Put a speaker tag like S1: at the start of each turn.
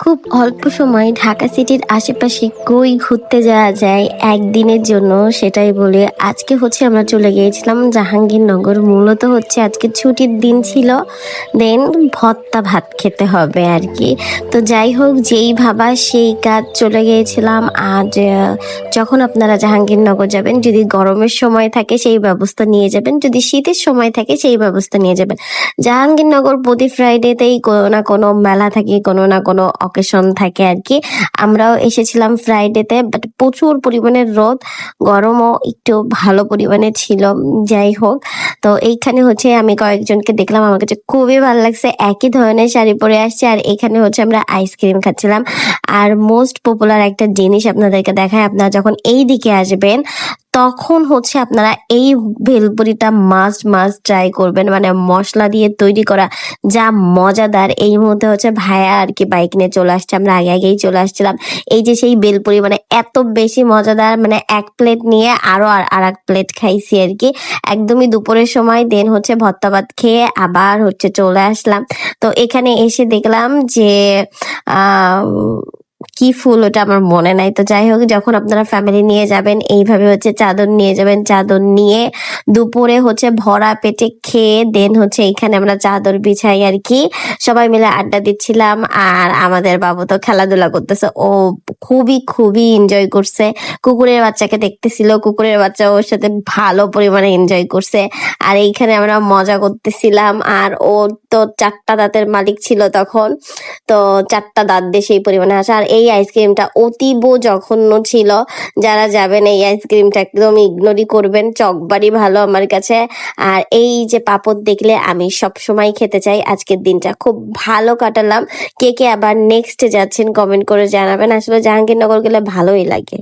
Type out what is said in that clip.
S1: খুব অল্প সময় ঢাকা সিটির আশেপাশে কই ঘুরতে যাওয়া যায় একদিনের জন্য সেটাই বলে আজকে আমরা চলে গিয়েছিলাম জাহাঙ্গীরনগর। মূলত আজকে ছুটির দিন ছিল, দেন ভর্তা ভাত খেতে হবে আর কি। তো যাই হোক, যেই ভাবা সেই কাজ, চলে গিয়েছিলাম। আজ যখন আপনারা জাহাঙ্গীরনগর যাবেন, যদি গরমের সময় থাকে সেই ব্যবস্থা নিয়ে যাবেন, যদি শীতের সময় থাকে সেই ব্যবস্থা নিয়ে যাবেন। জাহাঙ্গীরনগর প্রতি ফ্রাইডেতেই কোনো না কোনো মেলা থাকে, কোনো না কোনো অকেশন থাকে আর কি। আমরাও এসেছিলাম ফ্রাইডেতে, বাট প্রচুর পরিমাণে রোদ, গরমও একটু ভালো পরিমাণে ছিল। যাই হোক, তো এইখানে আমি কয়েকজনকে দেখলাম, আমার কাছে খুবই ভালো লাগছে, একই ধরনের শাড়ি পরে আসছে। আর এখানে আমরা আইসক্রিম খাচ্ছিলাম। আর মোস্ট পপুলার একটা জিনিস আপনাদেরকে দেখায়, আপনারা যখন এই দিকে আসবেন তখন আপনারা এই ভেলপুরিটা মাস্ট মাস্ট ট্রাই করবেন। মানে মশলা দিয়ে তৈরি করা, যা মজাদার। এই মুহূর্তে ভাইয়া আর কি বাইক নিয়ে চলে আসছে, আমরা আগে আগেই চলে আসছিলাম। এই যে সেই বেলপুরি, মানে এত বেশি মজাদার, মানে এক প্লেট নিয়ে আরো আর এক প্লেট খাইছি আর কি, একদমই দুপুরের সময়। দেন ভর্তা ভাত খেয়ে আবার চলে আসলাম। তো এখানে এসে দেখলাম যে আহ কি ফুল, ওটা আমার মনে নাই। তো যাই হোক, যখন আপনারা ফ্যামিলি নিয়ে যাবেন এইভাবে চাদর নিয়ে যাবেন। চাদর নিয়ে দুপুরে ভরা পেটে খেয়ে দেন এখানে আমরা চাদর বিছাই আর কি, সবাই মিলে আড্ডা দিচ্ছিলাম। আর আমাদের বাবু তো খেলাধুলা করতেছে, ও খুবই খুবই এনজয় করছে। কুকুরের বাচ্চাকে দেখতেছিল, কুকুরের বাচ্চা ওর সাথে ভালো পরিমাণে এনজয় করছে। আর এইখানে আমরা মজা করতেছিলাম। আর ও তো 4টা দাঁতের মালিক ছিল তখন, তো 4টা দাঁত দিয়ে সেই পরিমাণে আসে। আর এই আইসক্রিমটা অতীব জঘন্য ছিল, যারা যাবেন এই আইসক্রিমটা একদম ইগনোরই করবেন, চকবারই ভালো আমার কাছে। আর এই যে পাপড় দেখলে আমি সব সময় খেতে চাই। আজকের দিনটা খুব ভালো কাটালাম। কে কে আবার নেক্সট যাচ্ছেন কমেন্ট করে জানাবেন। আসলে জাহাঙ্গীরনগর গেলে ভালোই লাগে।